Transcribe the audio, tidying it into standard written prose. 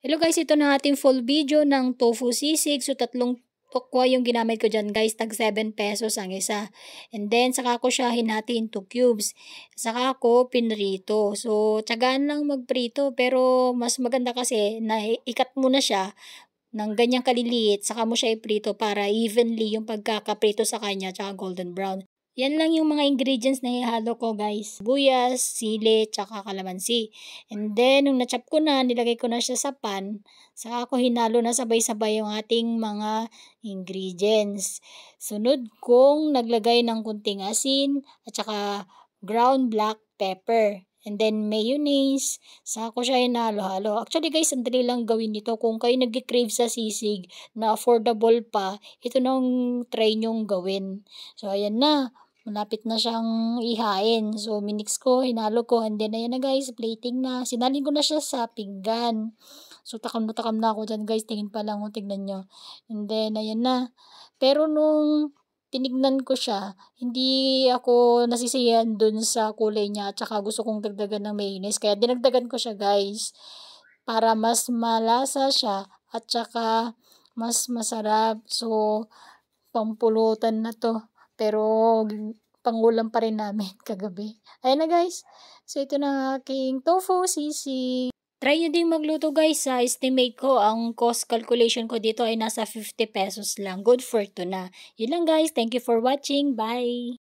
Hello guys, ito na ating full video ng tofu sisig. So, tatlong tokwa yung ginamit ko dyan guys. Tag 7 pesos ang isa. And then, saka ko siya hinati into cubes. Saka ko pinrito. So, tiyagaan lang magprito. Pero, mas maganda kasi na ikat mo na siya ng ganyang kaliliit. Saka mo siya iprito para evenly yung pagkakaprito sa kanya. Tsaka golden brown. Yan lang yung mga ingredients na ihalo ko guys. Buyas, sili, tsaka kalamansi. And then, nung nachop ko na, nilagay ko na siya sa pan. Saka ako hinalo na sabay-sabay yung ating mga ingredients. Sunod kong naglagay ng kunting asin at saka ground black pepper. And then mayonnaise. Saka ko siya hinalo-halo. Actually guys, sandali lang gawin nito. Kung kayo nag-crave sa sisig na affordable pa, ito nang try nyong gawin. So ayan na. Malapit na siyang ihain. So, minix ko, hinalo ko, and then, ayan na guys, plating na. Sinalin ko na siya sa pinggan. So, takam na ako dyan guys. Tingin pa lang, tignan nyo. And then, ayan na. Pero nung tinignan ko siya, hindi ako nasisiyahan dun sa kulay niya. At saka gusto kong dagdagan ng mayonnaise. Kaya dinagdagan ko siya guys. Para mas malasa siya. At saka mas masarap. So, pampulutan na to. Pero, pangulam pa rin namin kagabi. Ayan na guys. So, ito na aking tofu sisig. Try nyo din magluto guys. Sa estimate ko, ang cost calculation ko dito ay nasa 50 pesos lang. Good for tuna. Yun lang guys. Thank you for watching. Bye!